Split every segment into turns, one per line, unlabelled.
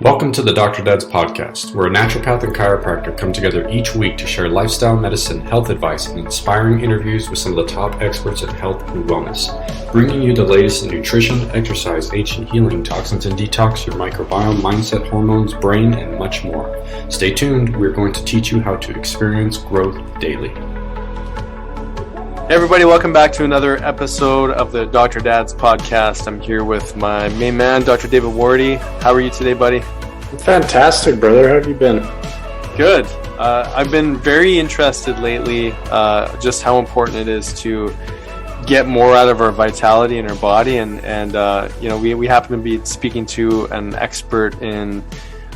Welcome to the Dr. Dad's podcast, where a naturopath and chiropractor come together each week to share lifestyle, medicine, health advice, and inspiring interviews with some of the top experts in health and wellness, bringing you the latest in nutrition, exercise, ancient healing, toxins and detox, your microbiome, mindset, hormones, brain, and much more. Stay tuned. We're going to teach you how to experience growth daily.
Hey everybody, welcome back to another episode of the Dr. Dad's podcast. I'm here with my main man, Dr. David Wardy. How are you today, buddy?
Fantastic, brother. How have you been?
Good. I've been very interested lately, just how important it is to get more out of our vitality in our body. And we happen to be speaking to an expert in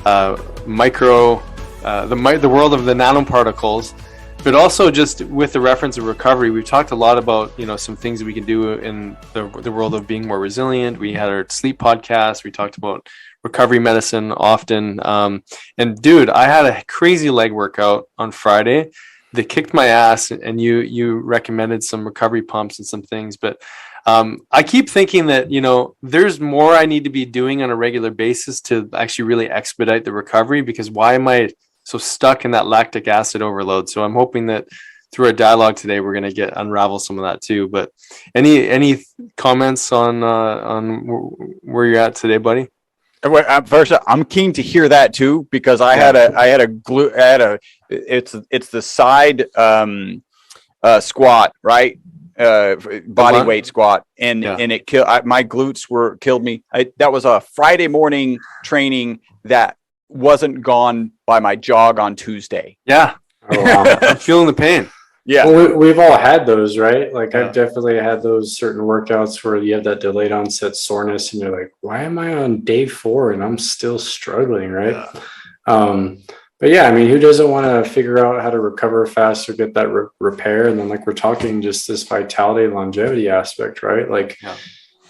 the world of the nanoparticles. But also just with the reference of recovery, we've talked a lot about, some things that we can do in the world of being more resilient. We had our sleep podcast. We talked about recovery medicine often. And dude, I had a crazy leg workout on Friday that kicked my ass, and you recommended some recovery pumps and some things. But I keep thinking that, there's more I need to be doing on a regular basis to actually really expedite the recovery, because why am I so stuck in that lactic acid overload? So I'm hoping that through our dialogue today, we're going to unravel some of that too. But any comments on where you're at today, buddy?
First, I'm keen to hear that too, because it's the side squat, right? Body weight squat, and it my glutes killed me. That was a Friday morning training that wasn't gone by my jog on Tuesday.
Yeah.
Oh, wow.
I'm feeling the pain.
Yeah.
Well, we've all had those, right? Like, I've definitely had those certain workouts where you have that delayed onset soreness and you're like, why am I on day 4 and I'm still struggling, right? Yeah. But yeah, I mean, who doesn't want to figure out how to recover faster, get that repair? And then, like, we're talking just this vitality, longevity aspect, right? Like,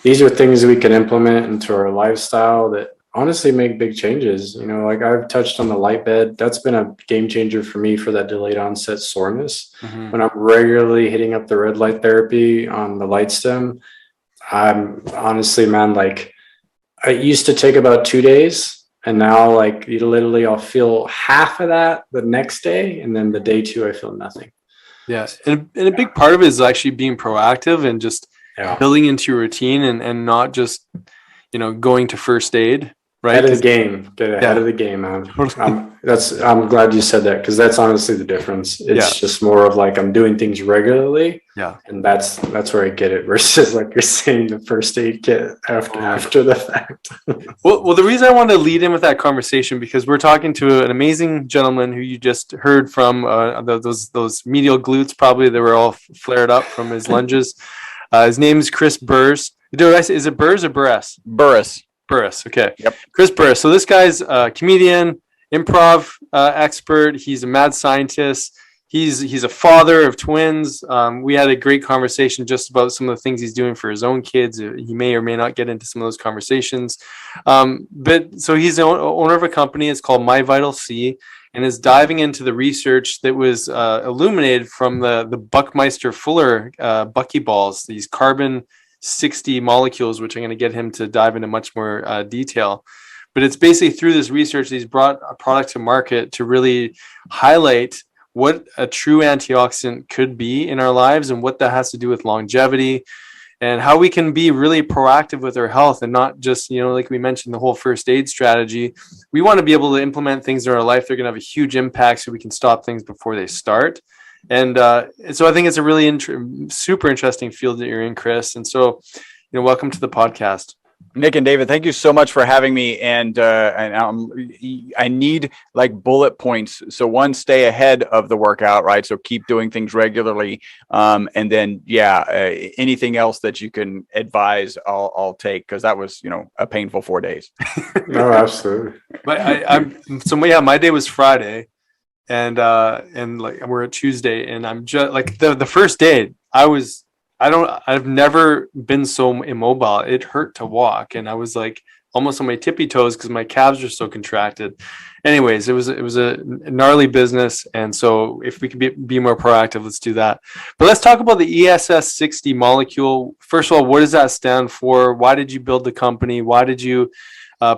these are things we can implement into our lifestyle that honestly make big changes. Like, I've touched on the light bed. That's been a game changer for me for that delayed onset soreness. Mm-hmm. When I'm regularly hitting up the red light therapy on the light stem, I'm honestly, man, like, it used to take about 2 days, and now, like, I'll feel half of that the next day, and then the day 2 I feel nothing.
Yes. And a big part of it is actually being proactive and just building into your routine and not just going to first aid. Right.
Ahead of the game. Get ahead of the game, man. I'm glad you said that, because that's honestly the difference. It's just more of like, I'm doing things regularly. Yeah. And that's where I get it, versus, like you're saying, the first aid kit after the fact.
Well, the reason I wanted to lead in with that conversation, because we're talking to an amazing gentleman who you just heard from, those medial glutes probably that were all flared up from his lunges. His name is Chris Burres. Is it Burres or Burres? Burres. Okay. Yep. Chris Burres. So this guy's a comedian, improv expert. He's a mad scientist. He's a father of twins. We had a great conversation just about some of the things he's doing for his own kids. He may or may not get into some of those conversations. But so he's the owner of a company. It's called MyVitalC, and is diving into the research that was illuminated from the Buckminster Fuller buckyballs, these carbon 60 molecules, which I'm going to get him to dive into much more detail. But it's basically through this research, he's brought a product to market to really highlight what a true antioxidant could be in our lives, and what that has to do with longevity, and how we can be really proactive with our health, and not just, like we mentioned, the whole first aid strategy. We want to be able to implement things in our life that are going to have a huge impact, so we can stop things before they start. And so I think it's a really super interesting field that you're in, Chris. And so, welcome to the podcast.
Nick and David, thank you so much for having me. And I need like bullet points. So one, stay ahead of the workout, right? So keep doing things regularly. And then, anything else that you can advise, I'll take, because that was, a painful 4 days.
No, absolutely.
But my day was Friday. And like we're at Tuesday, and I'm just like the first day I've never been so immobile. It hurt to walk, and I was like almost on my tippy toes because my calves are so contracted. Anyways, it was a gnarly business, and so if we could be more proactive, let's do that. But let's talk about the ESS60 molecule. First of all, what does that stand for? Why did you build the company? Why did you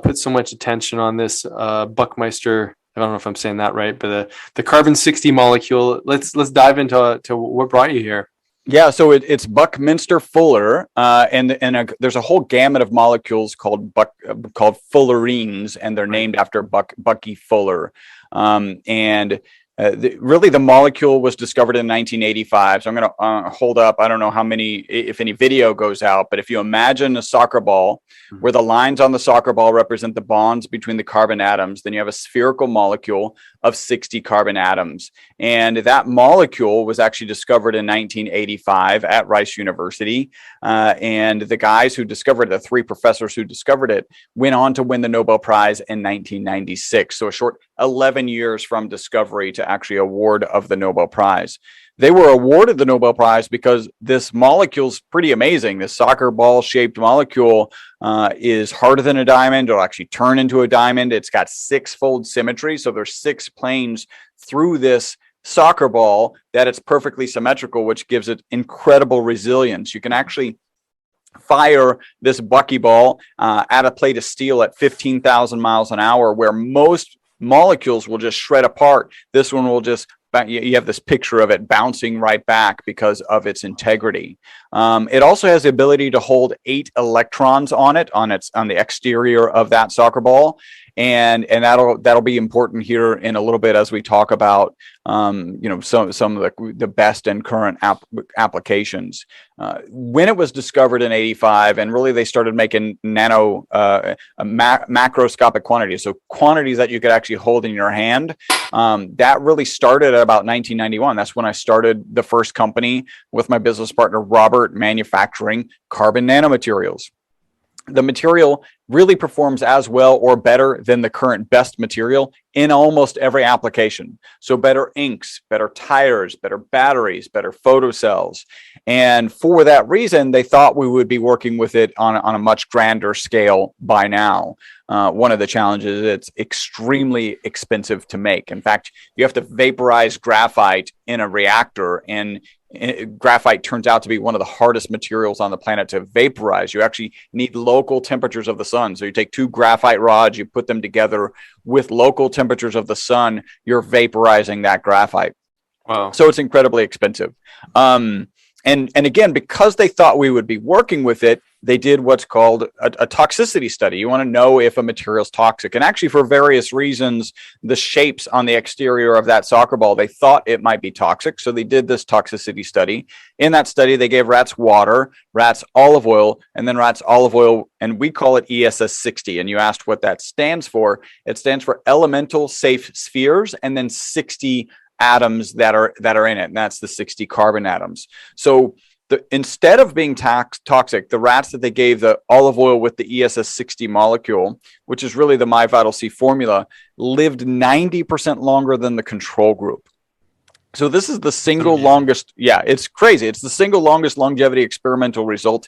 put so much attention on this Buckmeister. I don't know if I'm saying that right, but the carbon 60 molecule. Let's dive into what brought you here.
Yeah, so it's Buckminster Fuller, there's a whole gamut of molecules called fullerenes, and they're named after Bucky Fuller. Really, the molecule was discovered in 1985. So I'm going to hold up. I don't know how many, if any video goes out, but if you imagine a soccer ball where the lines on the soccer ball represent the bonds between the carbon atoms, then you have a spherical molecule of 60 carbon atoms. And that molecule was actually discovered in 1985 at Rice University. And the guys who discovered it, the three professors who discovered it, went on to win the Nobel Prize in 1996. So a short 11 years from discovery to actually award of the Nobel Prize. They were awarded the Nobel Prize because this molecule's pretty amazing. This soccer ball shaped molecule is harder than a diamond. It'll actually turn into a diamond. It's got six-fold symmetry. So there's 6 planes through this soccer ball that it's perfectly symmetrical, which gives it incredible resilience. You can actually fire this buckyball at a plate of steel at 15,000 miles an hour, where most molecules will just shred apart. This one will just, you have this picture of it bouncing right back because of its integrity. It also has the ability to hold 8 electrons on the exterior of that soccer ball. And that'll be important here in a little bit as we talk about some of the best and current applications. When it was discovered in 85, and really they started making macroscopic quantities, so quantities that you could actually hold in your hand. That really started at about 1991. That's when I started the first company with my business partner Robert, manufacturing carbon nanomaterials. The material really performs as well or better than the current best material in almost every application. So better inks, better tires, better batteries, better photocells. And for that reason, they thought we would be working with it on a much grander scale by now. One of the challenges is it's extremely expensive to make. In fact, you have to vaporize graphite in a reactor, and graphite turns out to be one of the hardest materials on the planet to vaporize. You actually need local temperatures of the sun. So you take 2 graphite rods, you put them together with local temperatures of the sun, you're vaporizing that graphite.
Wow.
So it's incredibly expensive. And again, because they thought we would be working with it, they did what's called a toxicity study. You want to know if a material is toxic. And actually, for various reasons, the shapes on the exterior of that soccer ball, they thought it might be toxic. So they did this toxicity study. In that study, they gave rats water, rats olive oil, and then rats olive oil, and we call it ESS60. And you asked what that stands for. It stands for elemental safe spheres, and then 60 atoms that are in it, and that's the 60 carbon atoms. So instead of being toxic, the rats that they gave the olive oil with the ESS60 molecule, which is really the MyVitalC formula, lived 90% longer than the control group. So this is the single longest, it's crazy. It's the single longest longevity experimental result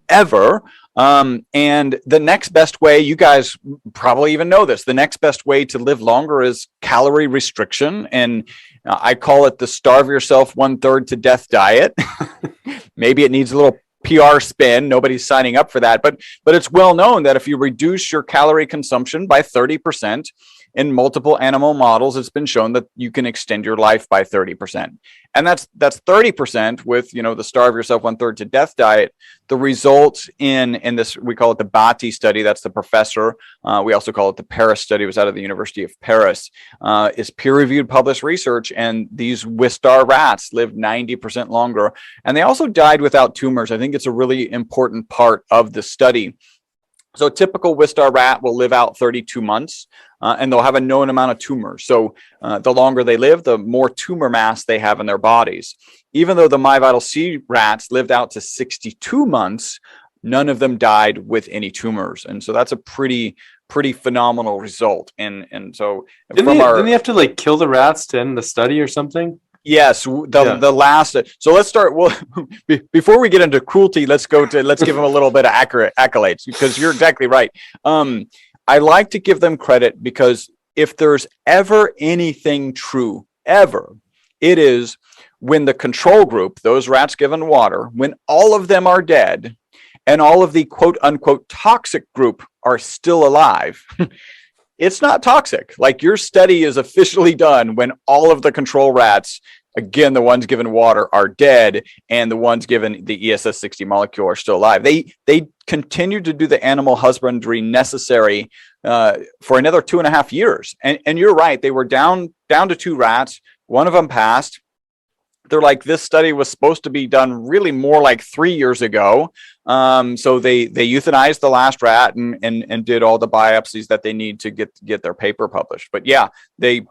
ever. And the next best way, you guys probably even know this, the next best way to live longer is calorie restriction. And I call it the starve yourself 1/3 to death diet. Maybe it needs a little PR spin. Nobody's signing up for that, but it's well known that if you reduce your calorie consumption by 30%, in multiple animal models, it's been shown that you can extend your life by 30%. And that's 30% with, the starve yourself 1/3 to death diet. The results in this, we call it the Bati study. That's the professor. We also call it the Paris study. It was out of the University of Paris. Is peer-reviewed published research. And these Wistar rats lived 90% longer. And they also died without tumors. I think it's a really important part of the study. So a typical Wistar rat will live out 32 months, and they'll have a known amount of tumors. So the longer they live, the more tumor mass they have in their bodies. Even though the MyVitalC rats lived out to 62 months, none of them died with any tumors. And so that's a pretty phenomenal result. And so
didn't they have to kill the rats to end the study or something?
Yes, the last. So let's start. Well, before we get into cruelty, let's give them a little bit of accolades, because you're exactly right. I like to give them credit because if there's ever anything true, ever, it is when the control group, those rats given water, when all of them are dead, and all of the quote unquote toxic group are still alive, it's not toxic. Like, your study is officially done when all of the control rats, again, the ones given water, are dead, and the ones given the ESS60 molecule are still alive. They continue to do the animal husbandry necessary for another 2.5 years. And you're right, they were down to 2 rats. One of them passed. They're like, this study was supposed to be done really more like 3 years ago. So they euthanized the last rat and did all the biopsies that they need to get their paper published. But yeah, the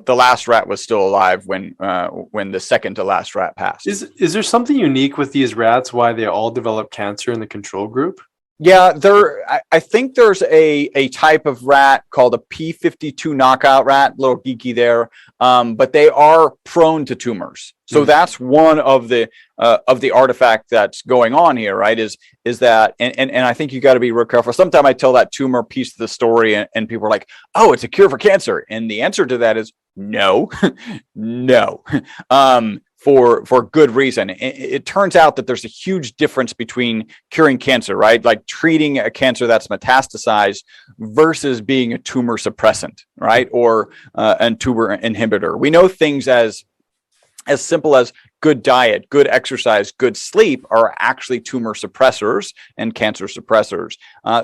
last rat was still alive when the second to last rat passed.
Is there something unique with these rats, why they all develop cancer in the control group?
Yeah, I think there's a type of rat called a P52 knockout rat, a little geeky there, but they are prone to tumors. So that's one of the artifact that's going on here, right? Is that, and I think you got to be real careful. Sometimes I tell that tumor piece of the story, and people are like, "Oh, it's a cure for cancer," and the answer to that is no, no. For good reason. It turns out that there's a huge difference between curing cancer, right? Like treating a cancer that's metastasized versus being a tumor suppressant, right? Or a tumor inhibitor. We know things as simple as good diet, good exercise, good sleep are actually tumor suppressors and cancer suppressors.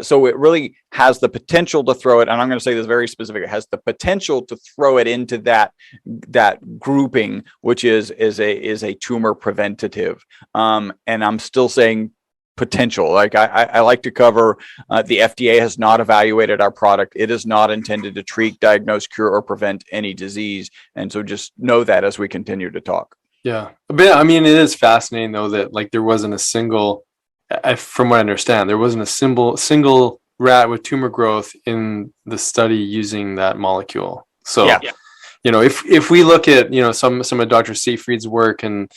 So it really has the potential to throw it, and I'm going to say this very specific, it has the potential to throw it into that grouping, which is a tumor preventative. And I'm still saying potential. Like I like to cover, the FDA has not evaluated our product. It is not intended to treat, diagnose, cure, or prevent any disease. And so just know that as we continue to talk.
Yeah. But I mean, it is fascinating though, that like there wasn't a single, from what I understand, there wasn't a single rat with tumor growth in the study using that molecule. So,
Yeah.
you know, if we look at, you know, some of Dr. Seyfried's work and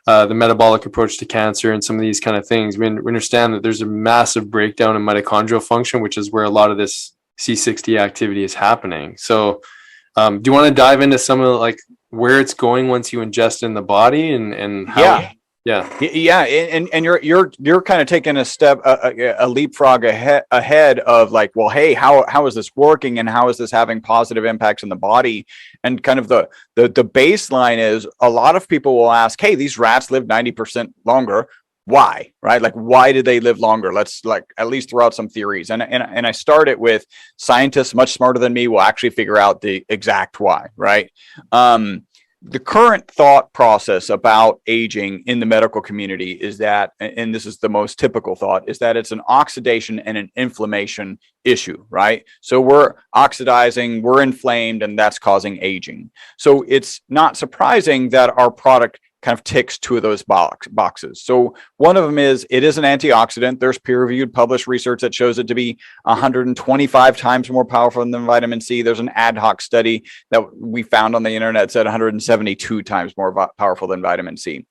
the metabolic approach to cancer and some of these kind of things, we understand that there's a massive breakdown in mitochondrial function, which is where a lot of this C60 activity is happening. So do you want to dive into some of like where it's going once you ingest in the body and how? Yeah.
And you're kind of taking a step, a leapfrog ahead of like, well, hey, how is this working and how is this having positive impacts in the body? And kind of the baseline is, a lot of people will ask, hey, these rats live 90% longer. Why, right? Like, why did they live longer? Let's like at least throw out some theories. And I start it with scientists much smarter than me will actually figure out the exact why, right? The current thought process about aging in the medical community is that, and this is the most typical thought, is that it's an oxidation and an inflammation issue, right? So we're oxidizing, we're inflamed, and that's causing aging. So it's not surprising that our product kind of ticks 2 of those boxes. So one of them is, it is an antioxidant. There's peer-reviewed published research that shows it to be 125 times more powerful than vitamin C. There's an ad hoc study that we found on the internet that said 172 times more powerful than vitamin C.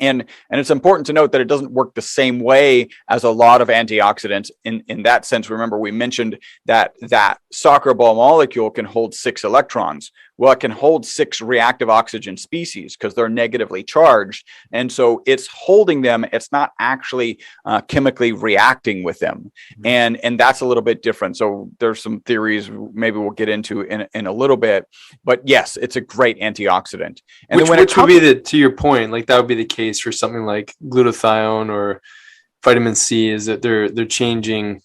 And it's important to note that it doesn't work the same way as a lot of antioxidants in that sense. Remember, we mentioned that soccer ball molecule can hold 6 electrons. Well, it can hold 6 reactive oxygen species because they're negatively charged. And so it's holding them. It's not actually chemically reacting with them. And that's a little bit different. So there's some theories maybe we'll get into in a little bit. But yes, it's a great antioxidant. And
which would be to your point, like that would be the case for something like glutathione or vitamin C, is that they're changing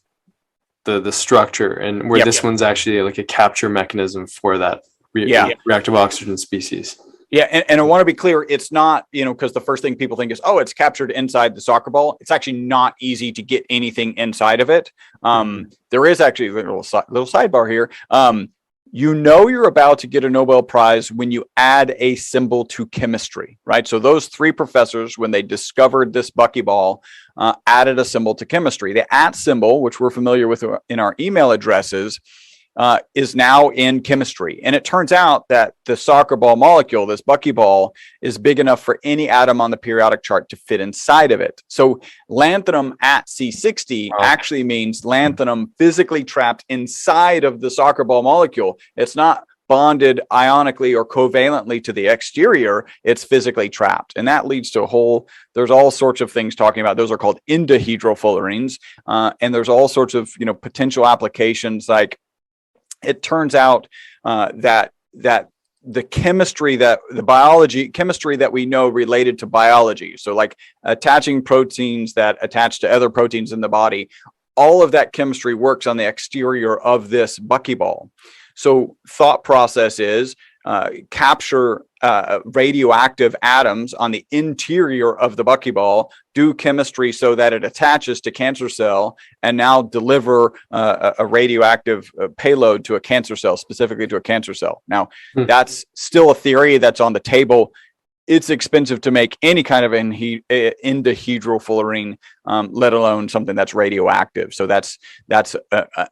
the structure, and where this one's actually like a capture mechanism for that reactive oxygen species.
Yeah, and I want to be clear, it's not, because the first thing people think is, oh, it's captured inside the soccer ball. It's actually not easy to get anything inside of it. There is actually a little sidebar here. You're about to get a Nobel Prize when you add a symbol to chemistry, right? So those 3 professors, when they discovered this buckyball, added a symbol to chemistry. The @ symbol, which we're familiar with in our email addresses, is now in chemistry. And it turns out that the soccer ball molecule, this buckyball, is big enough for any atom on the periodic chart to fit inside of it. So lanthanum at C60 actually means lanthanum physically trapped inside of the soccer ball molecule. It's not bonded ionically or covalently to the exterior, it's physically trapped. And that leads to there's all sorts of things talking about. Those are called endofullerenes. And there's all sorts of, potential applications. Like it turns out that the chemistry that we know related to biology. So like attaching proteins that attach to other proteins in the body, all of that chemistry works on the exterior of this buckyball. So thought process is capture radioactive atoms on the interior of the buckyball, do chemistry so that it attaches to cancer cell, and now deliver a radioactive payload to a cancer cell, specifically to a cancer cell. Now, that's still a theory that's on the table. It's expensive to make any kind of endofullerene, let alone something that's radioactive. So that's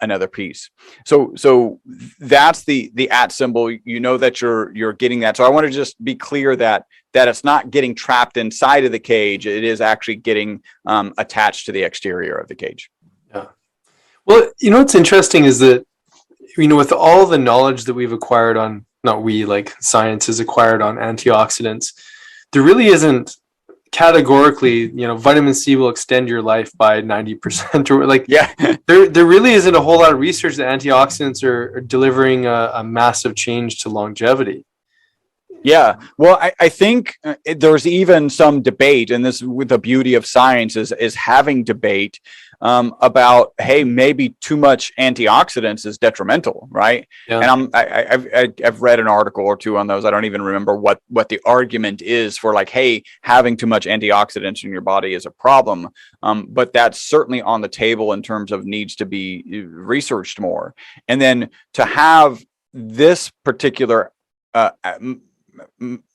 another piece. So that's the at symbol. You know that you're getting that. So I want to just be clear that it's not getting trapped inside of the cage. It is actually getting attached to the exterior of the cage.
Yeah. Well, what's interesting is that with all the knowledge that we've acquired on, not we, like science has acquired on antioxidants, there really isn't categorically, vitamin C will extend your life by 90% or there really isn't a whole lot of research that antioxidants are delivering a massive change to longevity.
Yeah, well, I think there's even some debate, and this with the beauty of science is having debate about, hey, maybe too much antioxidants is detrimental, right? Yeah. And I've read an article or two on those. I don't even remember what the argument is for, like, hey, having too much antioxidants in your body is a problem. But that's certainly on the table in terms of needs to be researched more. And then to have this particular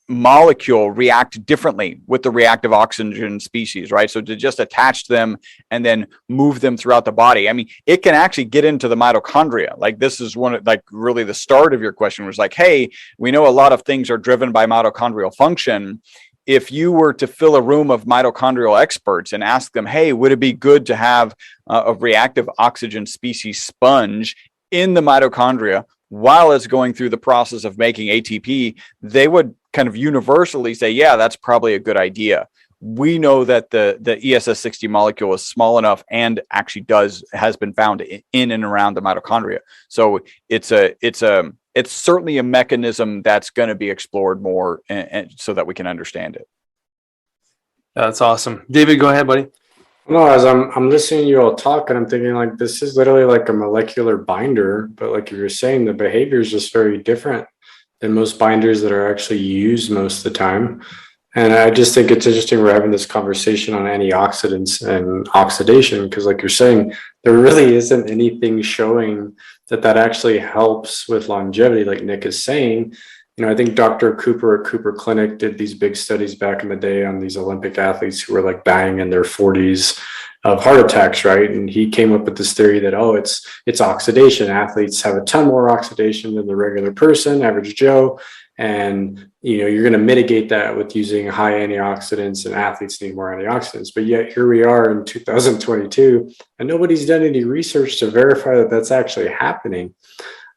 molecule react differently with the reactive oxygen species, right? So to just attach them and then move them throughout the body. I mean, it can actually get into the mitochondria. Like this is really the start of your question was like, hey, we know a lot of things are driven by mitochondrial function. If you were to fill a room of mitochondrial experts and ask them, hey, would it be good to have a reactive oxygen species sponge in the mitochondria while it's going through the process of making ATP, they would kind of universally say, yeah, that's probably a good idea. We know that the ESS60 molecule is small enough and actually has been found in and around the mitochondria. So it's certainly a mechanism that's going to be explored more and so that we can understand it.
That's awesome. David, go ahead, buddy.
No, as I'm listening to you all talk, and I'm thinking like this is literally like a molecular binder, but like you were saying, the behavior is just very different than most binders that are actually used most of the time. And I just think it's interesting we're having this conversation on antioxidants and oxidation, because like you're saying, there really isn't anything showing that actually helps with longevity, like Nick is saying. I think Dr. Cooper at Cooper Clinic did these big studies back in the day on these Olympic athletes who were like dying in their 40s of heart attacks, right? And he came up with this theory that, it's oxidation. Athletes have a ton more oxidation than the regular person, average Joe. And, you're going to mitigate that with using high antioxidants, and athletes need more antioxidants. But yet here we are in 2022, and nobody's done any research to verify that that's actually happening.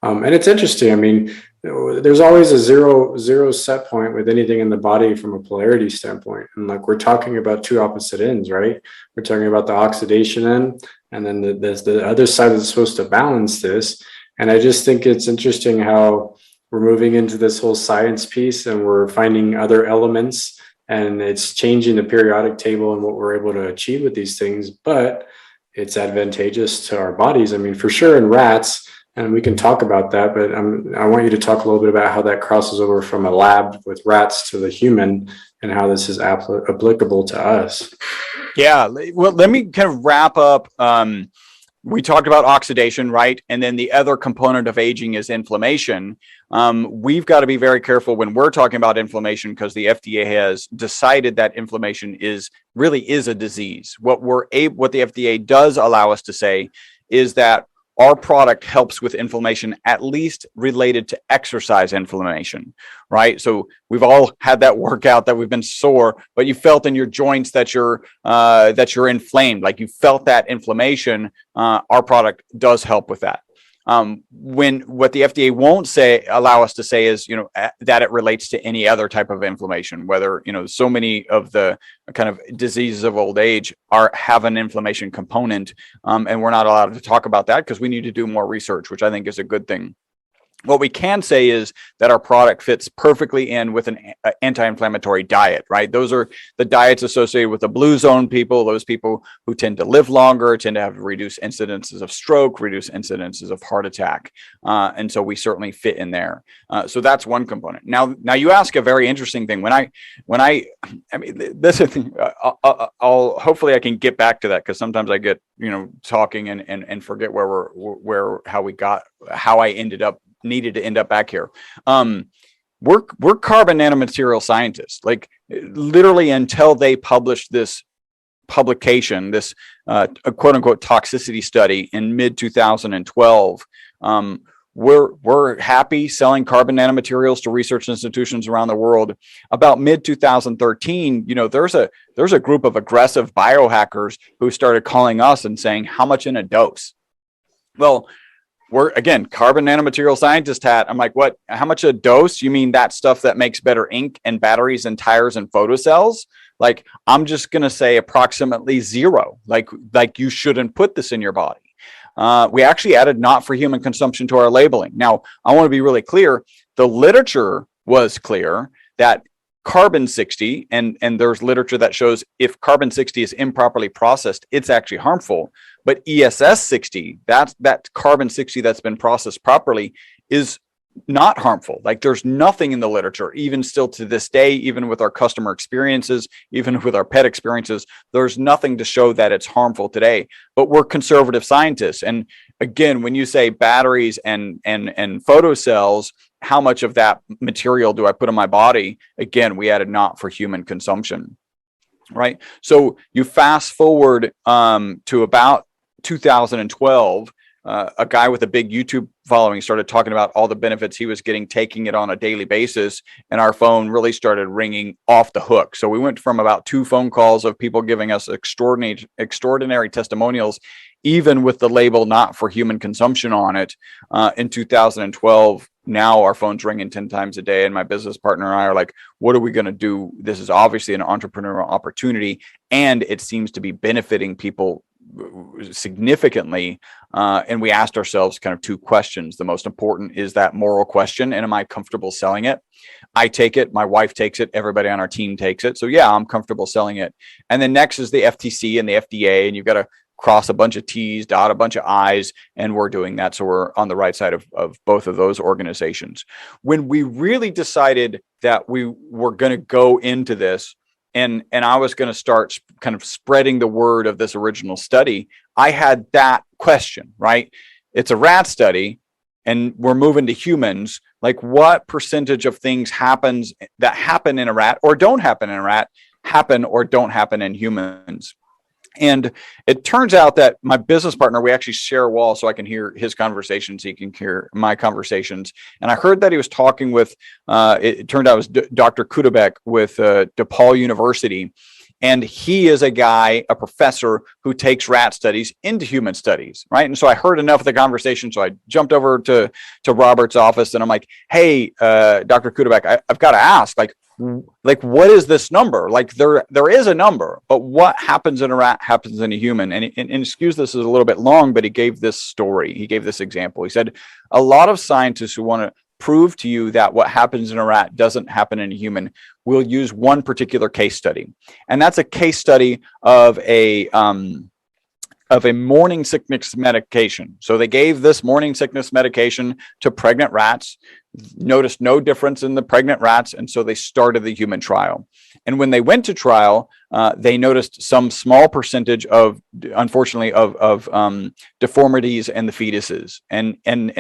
And it's interesting. I mean, there's always a zero set point with anything in the body from a polarity standpoint. And like we're talking about two opposite ends, right? We're talking about the oxidation end, and then there's the other side that's supposed to balance this. And I just think it's interesting how we're moving into this whole science piece, and we're finding other elements, and it's changing the periodic table and what we're able to achieve with these things. But it's advantageous to our bodies. I mean, for sure in rats, and we can talk about that, but I want you to talk a little bit about how that crosses over from a lab with rats to the human, and how this is applicable to us. Yeah,
well, let me kind of wrap up. We talked about oxidation, right? And then the other component of aging is inflammation. We've got to be very careful when we're talking about inflammation, because the FDA has decided that inflammation really is a disease. What the FDA does allow us to say is that our product helps with inflammation, at least related to exercise inflammation, right? So we've all had that workout that we've been sore, but you felt in your joints that you're inflamed, like you felt that inflammation. Our product does help with that. When what the FDA won't allow us to say is, that it relates to any other type of inflammation, whether, so many of the kind of diseases of old age have an inflammation component. And we're not allowed to talk about that because we need to do more research, which I think is a good thing. What we can say is that our product fits perfectly in with an anti-inflammatory diet, right? Those are the diets associated with the blue zone people, those people who tend to live longer, tend to have reduced incidences of stroke, reduced incidences of heart attack. And so we certainly fit in there. So that's one component. Now you ask a very interesting thing. I mean, this is, I'll hopefully I can get back to that because sometimes I get, talking and forget how I needed to end up back here. We're carbon nanomaterial scientists, like literally until they published this publication, this quote unquote toxicity study in mid 2012. We're happy selling carbon nanomaterials to research institutions around the world. About mid 2013, there's a group of aggressive biohackers who started calling us and saying, how much in a dose? Well, we're, again, carbon nanomaterial scientist hat. I'm like, what? How much a dose? You mean that stuff that makes better ink and batteries and tires and photocells? Like, I'm just going to say approximately 0. Like you shouldn't put this in your body. We actually added not for human consumption to our labeling. Now, I want to be really clear. The literature was clear that carbon 60, and there's literature that shows if carbon 60 is improperly processed, it's actually harmful. But ESS 60, that carbon 60 that's been processed properly, is not harmful. Like, there's nothing in the literature, even still to this day, even with our customer experiences, even with our pet experiences, there's nothing to show that it's harmful today. But we're conservative scientists. And again, when you say batteries and photocells, how much of that material do I put in my body? Again, we added not for human consumption, right? So you fast forward to about 2012, a guy with a big YouTube following started talking about all the benefits he was getting taking it on a daily basis, and our phone really started ringing off the hook. So we went from about 2 phone calls of people giving us extraordinary testimonials, even with the label not for human consumption on it, in 2012. Now our phone's ringing 10 times a day, and my business partner and I are like, what are we going to do? This is obviously an entrepreneurial opportunity, and it seems to be benefiting people significantly. And we asked ourselves kind of 2 questions. The most important is that moral question, and am I comfortable selling it? I take it, my wife takes it, everybody on our team takes it. So yeah, I'm comfortable selling it. And then next is the FTC and the FDA, and you've got to cross a bunch of T's, dot a bunch of I's, and we're doing that. So we're on the right side of both of those organizations. When we really decided that we were going to go into this, and I was going to start kind of spreading the word of this original study, I had that question, right? It's a rat study, and we're moving to humans. Like, what percentage of things happen in a rat or don't happen in a rat happen or don't happen in humans? And it turns out that my business partner, we actually share a wall so I can hear his conversations. He can hear my conversations. And I heard that he was talking with, it turned out it was Dr. Kudabek with DePaul University. And he is a professor who takes rat studies into human studies, right? And so I heard enough of the conversation. So I jumped over to Robert's office, and I'm like, hey, Dr. Kudabek, I've got to ask, like, what is this number? Like, there is a number, but what happens in a rat happens in a human. And excuse this is a little bit long, but he gave this story. He gave this example. He said, a lot of scientists who want to prove to you that what happens in a rat doesn't happen in a human will use one particular case study. And that's a case study of a morning sickness medication. So they gave this morning sickness medication to pregnant rats, noticed no difference in the pregnant rats, and so they started the human trial. And when they went to trial, they noticed some small percentage of, unfortunately, of deformities in the fetuses. And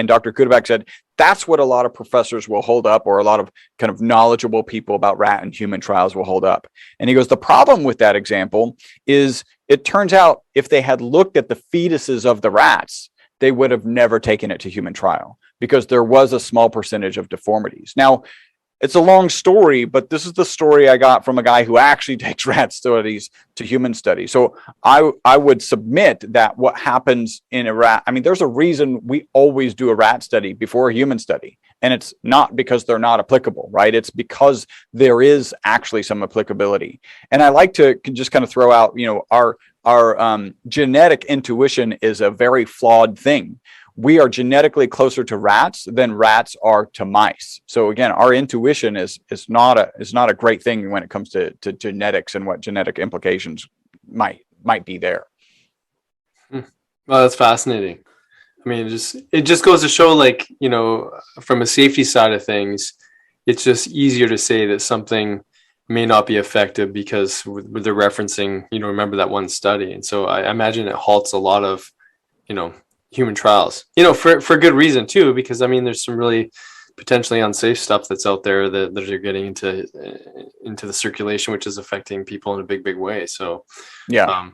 Dr. Kudabek said that's what a lot of professors will hold up, or a lot of kind of knowledgeable people about rat and human trials will hold up. And he goes, the problem with that example is it turns out if they had looked at the fetuses of the rats, they would have never taken it to human trial because there was a small percentage of deformities. Now, it's a long story, but this is the story I got from a guy who actually takes rat studies to human studies. So I would submit that what happens in a rat, I mean, there's a reason we always do a rat study before a human study. And it's not because they're not applicable, right? It's because there is actually some applicability. And I like to just kind of throw out, our genetic intuition is a very flawed thing. We are genetically closer to rats than rats are to mice. So again, our intuition is not a great thing when it comes to genetics and what genetic implications might be there.
Well, that's fascinating. I mean, it just goes to show, like, from a safety side of things, it's just easier to say that something may not be effective because they're referencing, remember that one study. And so I imagine it halts a lot of, human trials, for good reason too, because I mean, there's some really potentially unsafe stuff that's out there that are getting into the circulation, which is affecting people in a big way. So
yeah.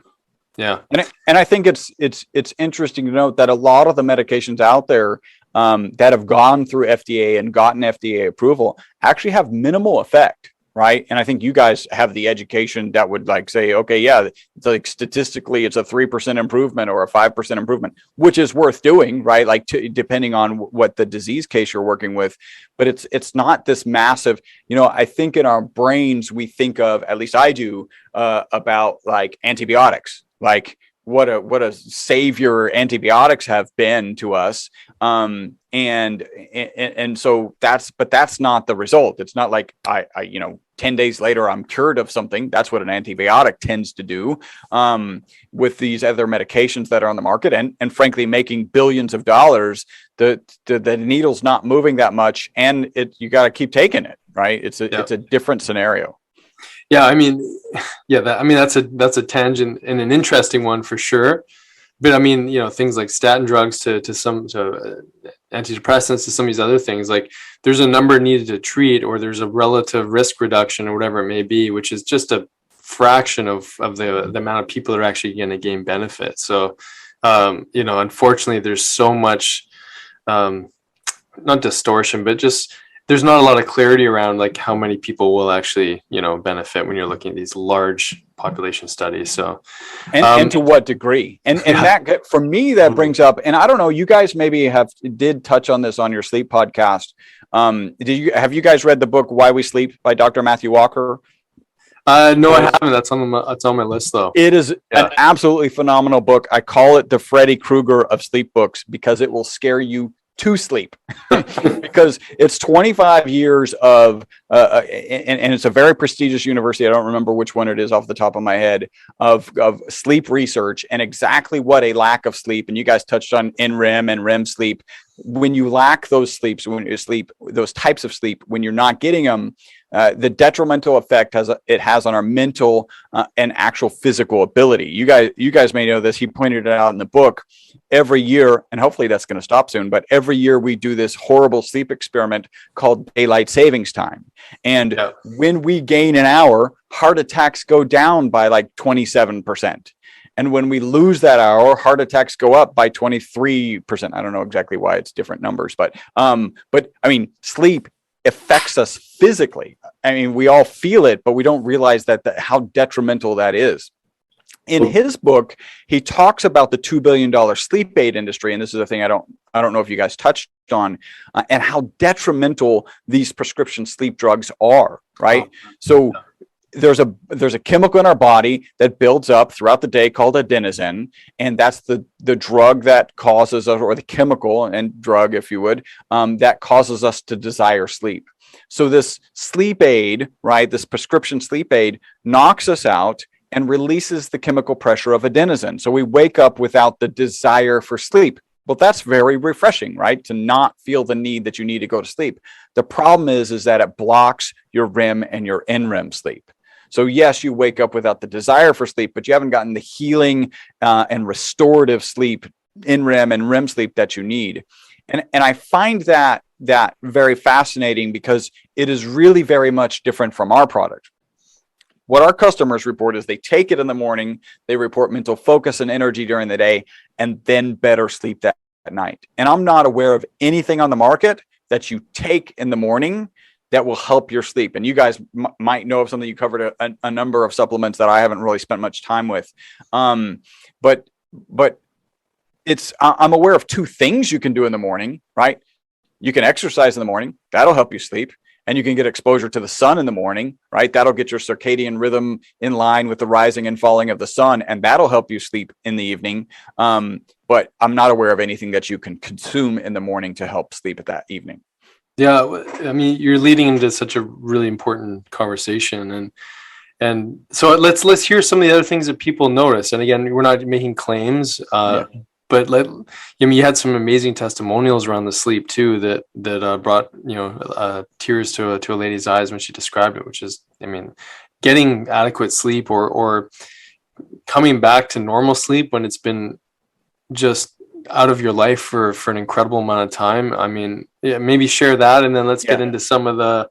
Yeah.
And I think it's interesting to note that a lot of the medications out there that have gone through FDA and gotten FDA approval actually have minimal effect, right? And I think you guys have the education that would like say, okay, yeah, it's like statistically it's a 3% improvement or a 5% improvement, which is worth doing, right? Like depending on what the disease case you're working with, but it's not this massive, I think in our brains, we think of, at least I do, about like antibiotics, like what a savior antibiotics have been to us. And so that's not the result. It's not like I 10 days later, I'm cured of something. That's what an antibiotic tends to do with these other medications that are on the market, and frankly, making billions of dollars. The needle's not moving that much, and you got to keep taking it, right? It's a different scenario.
Yeah, I mean, that's a tangent and an interesting one for sure. But I mean, things like statin drugs to antidepressants to some of these other things, like there's a number needed to treat, or there's a relative risk reduction or whatever it may be, which is just a fraction of the amount of people that are actually going to gain benefit. So, unfortunately, there's so much, not distortion, but just there's not a lot of clarity around like how many people will actually, benefit when you're looking at these large population studies. So,
and to what degree? And that, for me, that brings up, and I don't know, you guys maybe did touch on this on your sleep podcast. Have you guys read the book Why We Sleep by Dr. Matthew Walker?
No, I haven't. That's on my list though.
It is an absolutely phenomenal book. I call it the Freddy Krueger of sleep books because it will scare you to sleep because it's 25 years of and it's a very prestigious university. I don't remember which one it is off the top of my head, of sleep research and exactly what a lack of sleep. And you guys touched on NREM and REM sleep. When you lack those sleeps, when you sleep, those types of sleep, when you're not getting them, the detrimental effect it has on our mental and actual physical ability. You guys may know this. He pointed it out in the book. Every year, and hopefully that's going to stop soon, but every year we do this horrible sleep experiment called daylight savings time. And when we gain an hour, heart attacks go down by like 27%. And when we lose that hour, heart attacks go up by 23%. I don't know exactly why it's different numbers, but I mean, sleep affects us physically. I mean, we all feel it, but we don't realize how detrimental that is. In his book, he talks about the $2 billion sleep aid industry, and this is a thing I don't know if you guys touched on, and how detrimental these prescription sleep drugs are. Right, so there's a chemical in our body that builds up throughout the day called adenosine, and that's the drug that causes us, or the chemical and drug, if you would, that causes us to desire sleep. So this sleep aid, right, this prescription sleep aid knocks us out and releases the chemical pressure of adenosine. So we wake up without the desire for sleep. Well, that's very refreshing, right? To not feel the need that you need to go to sleep. The problem is that it blocks your REM and your NREM sleep. So yes, you wake up without the desire for sleep, but you haven't gotten the healing and restorative sleep, NREM and REM sleep that you need. And I find that very fascinating because it is really very much different from our product. What our customers report is they take it in the morning, they report mental focus and energy during the day, and then better sleep that night. And I'm not aware of anything on the market that you take in the morning that will help your sleep. And you guys might know of something. You covered a number of supplements that I haven't really spent much time with. But I'm aware of two things you can do in the morning, right? You can exercise in the morning. That'll help you sleep. And you can get exposure to the sun in the morning, right? That'll get your circadian rhythm in line with the rising and falling of the sun, and that'll help you sleep in the evening. But I'm not aware of anything that you can consume in the morning to help sleep at that evening.
Yeah, I mean, you're leading into such a really important conversation, and so let's hear some of the other things that people notice. And again, we're not making claims, but you had some amazing testimonials around the sleep too that brought tears to a lady's eyes when she described it, which is, I mean, getting adequate sleep or coming back to normal sleep when it's been just out of your life for an incredible amount of time. I mean, maybe share that, and then let's get into some of the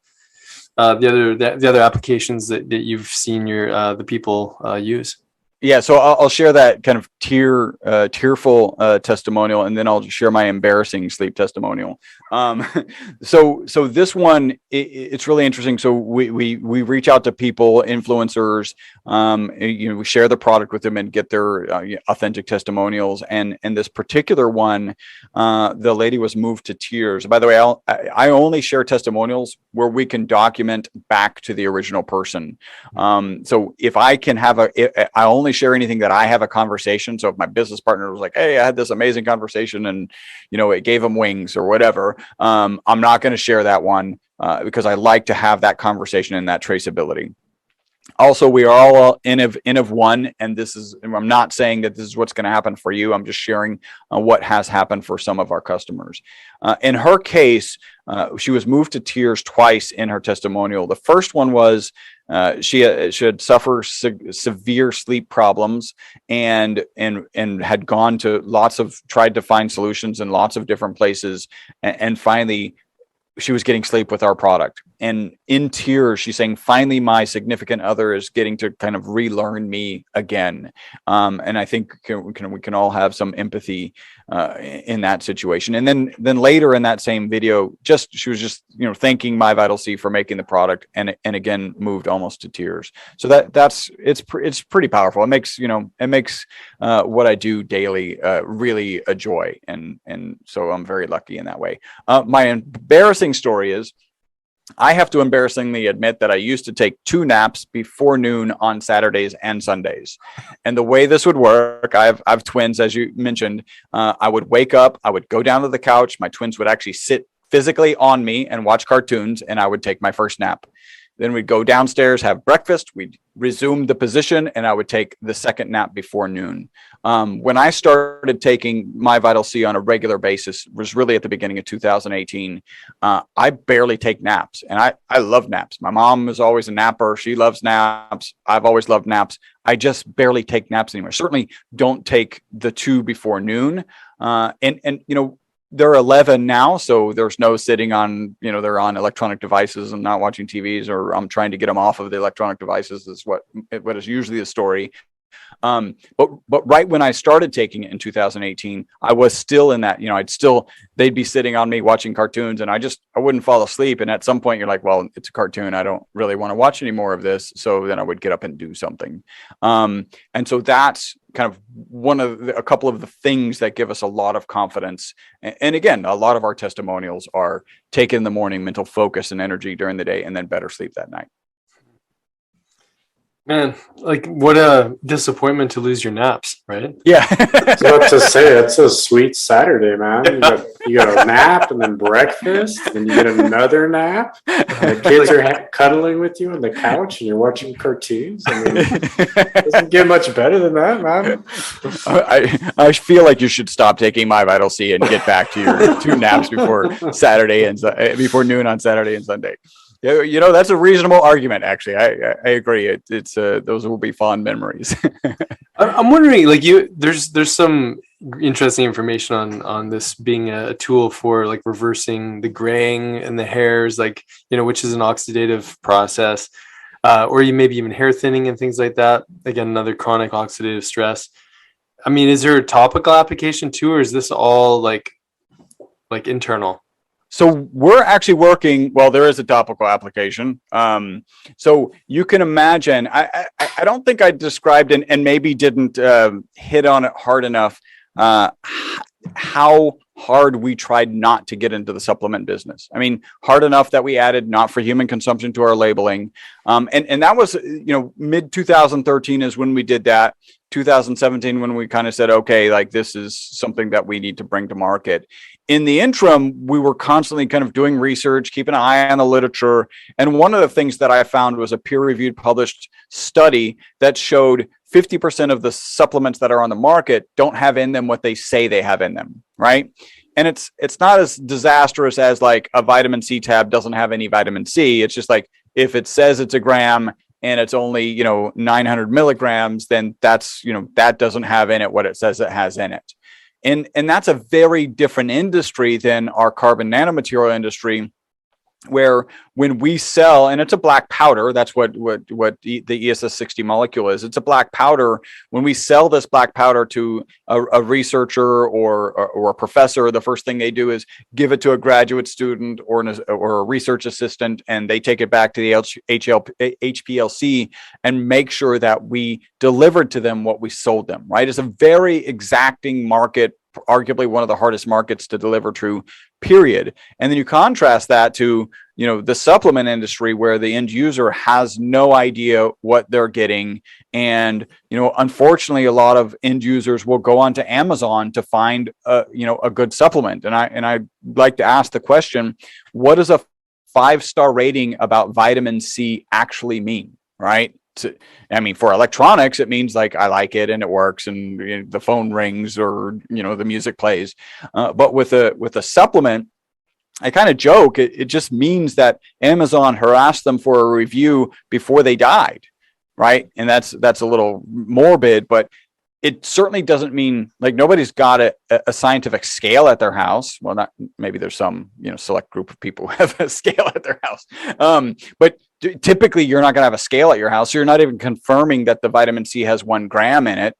other applications that you've seen the people use.
Yeah, so I'll share that kind of tearful testimonial, and then I'll share my embarrassing sleep testimonial. So this one, it's really interesting. So we reach out to people, influencers, we share the product with them and get their authentic testimonials. And this particular one, the lady was moved to tears. By the way, I only share testimonials where we can document back to the original person. So if I can I only share anything that I have a conversation. So if my business partner was like, hey, I had this amazing conversation and, it gave them wings or whatever, I'm not going to share that one because I like to have that conversation and that traceability. Also, we are all N of one, and I'm not saying that this is what's going to happen for you. I'm just sharing what has happened for some of our customers. In her case, she was moved to tears twice in her testimonial. The first one was she had suffered severe sleep problems and had gone to tried to find solutions in lots of different places, and finally she was getting sleep with our product. And in tears, she's saying, finally, my significant other is getting to kind of relearn me again. And I think we can all have some empathy in that situation. And then later in that same video, she was just thanking MyVitalC for making the product, and again moved almost to tears. So it's pretty powerful. It makes what I do daily really a joy, and so I'm very lucky in that way. My embarrassing story is, I have to embarrassingly admit that I used to take 2 naps before noon on Saturdays and Sundays. And the way this would work, I have twins, as you mentioned. I would wake up, I would go down to the couch. My twins would actually sit physically on me and watch cartoons, and I would take my first nap. Then we'd go downstairs, have breakfast, we'd resume the position, and I would take the second nap before noon. When I started taking MyVitalC on a regular basis, was really at the beginning of 2018. I barely take naps, and I love naps. My mom is always a napper. She loves naps. I've always loved naps. I just barely take naps anymore. Certainly don't take the 2 before noon. They're 11 now, so there's no sitting on, they're on electronic devices and not watching TVs, or I'm trying to get them off of the electronic devices is what is usually the story. But right when I started taking it in 2018, I was still in that, they'd be sitting on me watching cartoons, and I wouldn't fall asleep. And at some point you're like, well, it's a cartoon. I don't really want to watch any more of this. So then I would get up and do something. And so that's kind of a couple of the things that give us a lot of confidence. And again, a lot of our testimonials are take in the morning, mental focus and energy during the day, and then better sleep that night.
Man, like, what a disappointment to lose your naps, right?
Yeah.
So what to say, that's a sweet Saturday, man. You got a nap and then breakfast, and you get another nap. The kids are cuddling with you on the couch, and you're watching cartoons. I mean, it doesn't get much better than that, man.
I feel like you should stop taking MyVitalC and get back to your 2 naps before before noon on Saturday and Sunday. Yeah, that's a reasonable argument. Actually, I agree. It's those will be fond memories.
I'm wondering, like, there's some interesting information on this being a tool for like reversing the graying and the hairs, like, which is an oxidative process, or you maybe even hair thinning and things like that. Again, another chronic oxidative stress. I mean, is there a topical application too, or is this all like internal?
So we're actually working, well, there is a topical application. So you can imagine, I don't think I described and maybe didn't hit on it hard enough, how hard we tried not to get into the supplement business. I mean, hard enough that we added not for human consumption to our labeling. And that was, mid 2013 is when we did that. 2017 when we kind of said, okay, like this is something that we need to bring to market. In the interim, we were constantly kind of doing research, keeping an eye on the literature. And one of the things that I found was a peer-reviewed published study that showed 50% of the supplements that are on the market don't have in them what they say they have in them, right? And it's not as disastrous as like a vitamin C tab doesn't have any vitamin C. It's just like if it says it's a gram and it's only 900 milligrams, then that's that doesn't have in it what it says it has in it. And that's a very different industry than our carbon nanomaterial industry, where when we sell, and it's a black powder, that's what the ESS60 molecule is. It's a black powder. When we sell this black powder to a researcher or a professor, the first thing they do is give it to a graduate student or a research assistant, and they take it back to the HPLC and make sure that we delivered to them what we sold them, right? It's a very exacting market, arguably one of the hardest markets to deliver to, period. And then you contrast that to the supplement industry, where the end user has no idea what they're getting. And unfortunately, a lot of end users will go onto Amazon to find a good supplement. And I'd like to ask the question, what does a 5-star rating about vitamin C actually mean, right? For electronics, it means like I like it and it works and the phone rings or the music plays. But with a supplement, I kind of joke, it just means that Amazon harassed them for a review before they died, right? And that's a little morbid, but it certainly doesn't mean like nobody's got a scientific scale at their house. Well, not maybe there's some select group of people who have a scale at their house, but typically you're not going to have a scale at your house. So you're not even confirming that the vitamin C has 1 gram in it.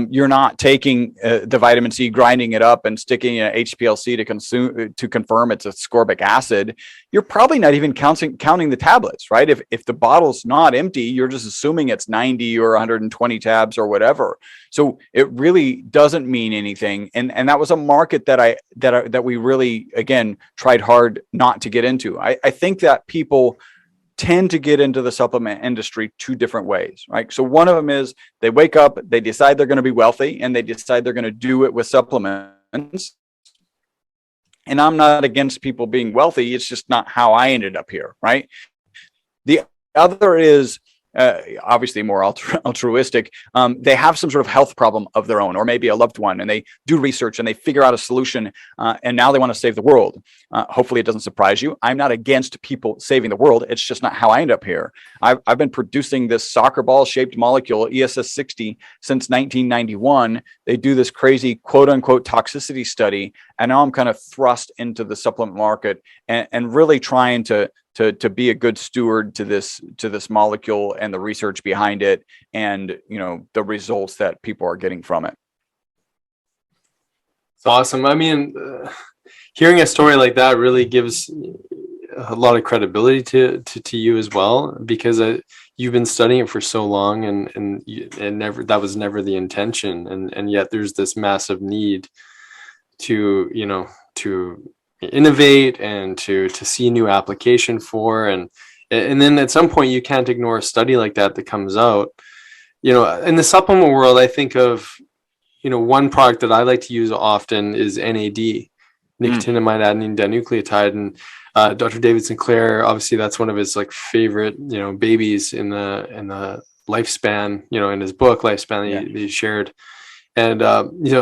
You're not taking the vitamin C, grinding it up and sticking in HPLC to confirm it's ascorbic acid. You're probably not even counting the tablets, right? If the bottle's not empty, you're just assuming it's 90 or 120 tabs or whatever. So it really doesn't mean anything. And that was a market that we really, again, tried hard not to get into. I think that people tend to get into the supplement industry 2 different ways, right? So one of them is they wake up, they decide they're going to be wealthy, and they decide they're going to do it with supplements. And I'm not against people being wealthy. It's just not how I ended up here, right? The other is obviously more altruistic. They have some sort of health problem of their own, or maybe a loved one, and they do research and they figure out a solution, and now they want to save the world. Hopefully it doesn't surprise you. I'm not against people saving the world. It's just not how I end up here. I've been producing this soccer ball shaped molecule, ESS60, since 1991. They do this crazy quote unquote toxicity study, and now I'm kind of thrust into the supplement market and really trying to be a good steward to this molecule and the research behind it, and the results that people are getting from it.
It's awesome. I mean, hearing a story like that really gives a lot of credibility to you as well, because you've been studying it for so long, and never, that was never the intention, and yet there's this massive need to innovate and to see new application for, and then at some point you can't ignore a study like that comes out. In the supplement world, I think of one product that I like to use often is NAD, nicotinamide adenine dinucleotide, and Dr. David Sinclair, obviously that's one of his favorite babies in the lifespan, in his book Lifespan that he shared, and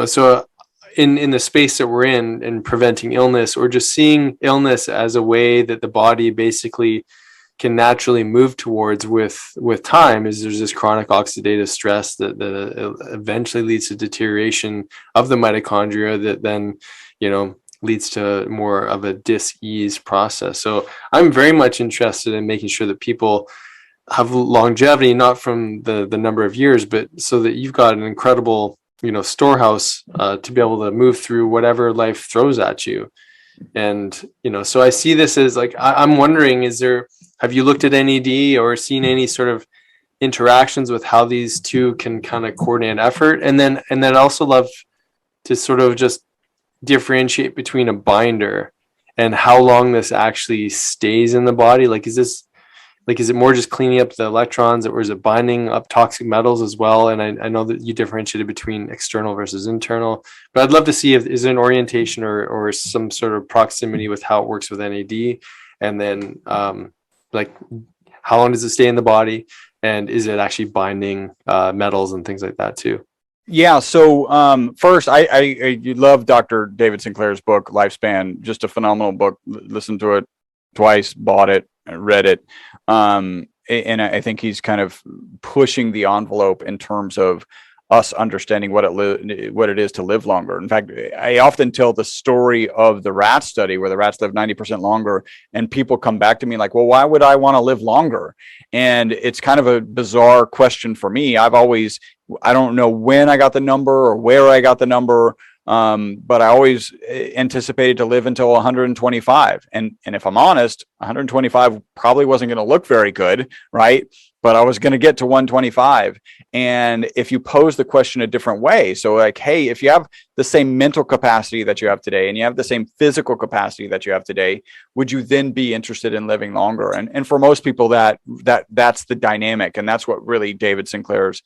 so in the space that we're in preventing illness, or just seeing illness as a way that the body basically can naturally move towards with time, is there's this chronic oxidative stress that eventually leads to deterioration of the mitochondria that then leads to more of a dis-ease process. So I'm very much interested in making sure that people have longevity, not from the number of years, but so that you've got an incredible storehouse to be able to move through whatever life throws at you. And, so I see this as like, I'm wondering, have you looked at NAD or seen any sort of interactions with how these two can kind of coordinate effort? And then I'd also love to sort of just differentiate between a binder and how long this actually stays in the body. Like, is it more just cleaning up the electrons, or is it binding up toxic metals as well? And I know that you differentiated between external versus internal, but I'd love to see if is there an orientation or some sort of proximity with how it works with NAD, and then like how long does it stay in the body, and is it actually binding metals and things like that too?
Yeah. So first, I love Dr. David Sinclair's book, Lifespan. Just a phenomenal book. Listened to it twice, bought it, read it. And I think he's kind of pushing the envelope in terms of us understanding what it is to live longer. In fact, I often tell the story of the rat study where the rats live 90% longer, and people come back to me like, well, why would I want to live longer? And it's kind of a bizarre question for me. I don't know when I got the number or where I got the number. But I always anticipated to live until 125. And if I'm honest, 125 probably wasn't going to look very good, right? But I was going to get to 125. And if you pose the question a different way, so like, hey, if you have the same mental capacity that you have today and you have the same physical capacity that you have today, would you then be interested in living longer? And for most people, that's the dynamic. And that's what really David Sinclair's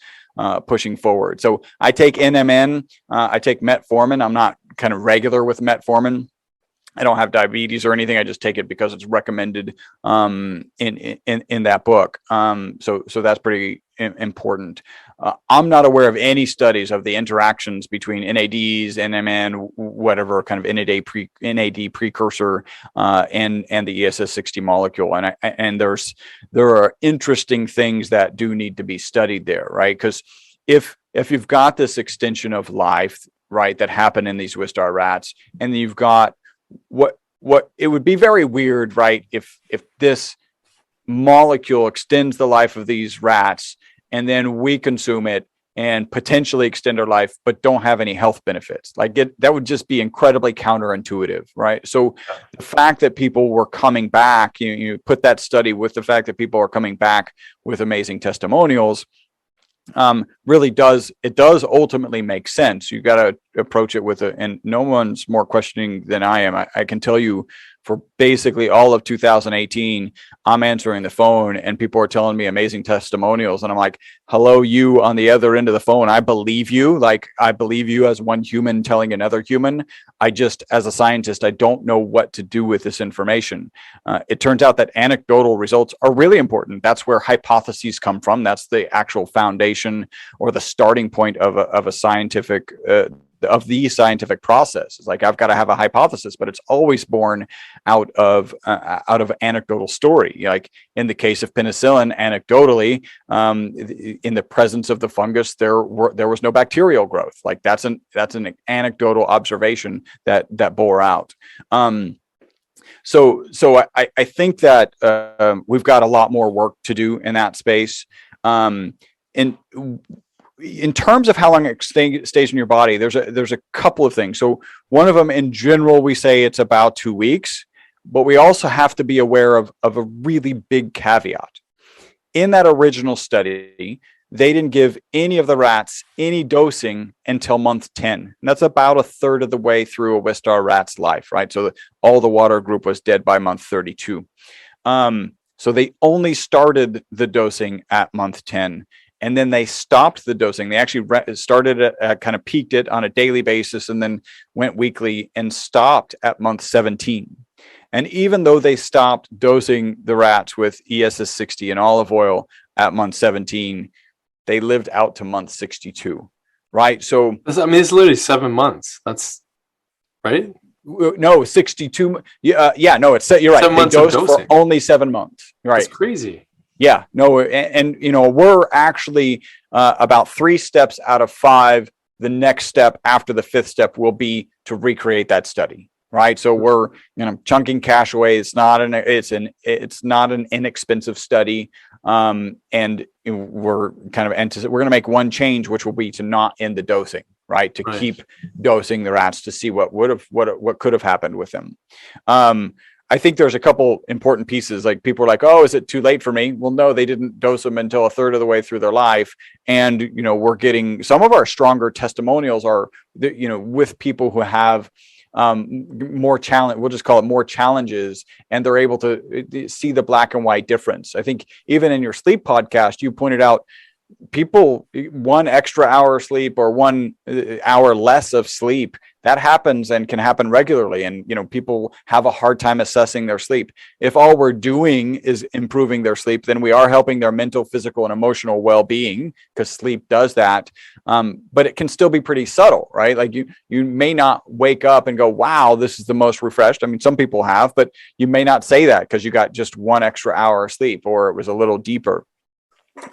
pushing forward. So I take NMN, I take metformin. I'm not kind of regular with metformin. I don't have diabetes or anything. I just take it because it's recommended in that book. So that's pretty important. I'm not aware of any studies of the interactions between NADs, NMN, whatever kind of NAD precursor, and the ESS60 molecule. And there are interesting things that do need to be studied there, right? Because if you've got this extension of life, right, that happened in these Wistar rats, and you've got what it would be very weird, right, if this molecule extends the life of these rats and then we consume it and potentially extend our life but don't have any health benefits. Like that would just be incredibly counterintuitive, right? So the fact that people were coming back, you put that study with the fact that people are coming back with amazing testimonials, really does ultimately make sense. You got to approach it and no one's more questioning than I am. I can tell you for basically all of 2018, I'm answering the phone and people are telling me amazing testimonials. And I'm like, hello, you on the other end of the phone. I believe you. Like, I believe you as one human telling another human. As a scientist, I don't know what to do with this information. It turns out that anecdotal results are really important. That's where hypotheses come from. That's the actual foundation or the starting point of a scientific of the scientific process. It's like, I've got to have a hypothesis, but it's always born out of anecdotal story. Like in the case of penicillin, anecdotally, in the presence of the fungus, there was no bacterial growth. Like that's an anecdotal observation that bore out. So I think that we've got a lot more work to do in that space. In terms of how long it stays in your body, there's a couple of things. So one of them, in general, we say it's about 2 weeks, but we also have to be aware of a really big caveat. In that original study, they didn't give any of the rats any dosing until month 10. And that's about a third of the way through a Wistar rat's life, right? So all the water group was dead by month 32. So they only started the dosing at month 10. And then they stopped the dosing. They actually started it, kind of peaked it on a daily basis and then went weekly and stopped at month 17. And even though they stopped dosing the rats with ESS60 and olive oil at month 17, they lived out to month 62, right? So
it's literally 7 months. That's right.
No, 62. Yeah, no, you're right.
7 months
they dosed
of dosing
for only 7 months. Right.
That's crazy.
Yeah, no, and we're actually about 3 steps out of 5. The next step after the 5th step will be to recreate that study, right? So we're chunking cash away. It's not an inexpensive study, and we're kind of we're going to make one change, which will be to not end the dosing, right? To
Right.
keep dosing the rats to see what could have happened with them. I think there's a couple important pieces. Like people are like, oh, is it too late for me? Well, no, they didn't dose them until a third of the way through their life. And, you know, we're getting some of our stronger testimonials are, you know, with people who have more challenge, we'll just call it more challenges, and they're able to see the black and white difference. I think even in your sleep podcast, you pointed out people 1 extra hour of sleep or 1 hour less of sleep, that happens and can happen regularly. And, you know, people have a hard time assessing their sleep. If all we're doing is improving their sleep, then we are helping their mental, physical, and emotional well-being, because sleep does that. But it can still be pretty subtle, right? Like you may not wake up and go, wow, this is the most refreshed. I mean, some people have, but you may not say that because you got just 1 extra hour of sleep, or it was a little deeper.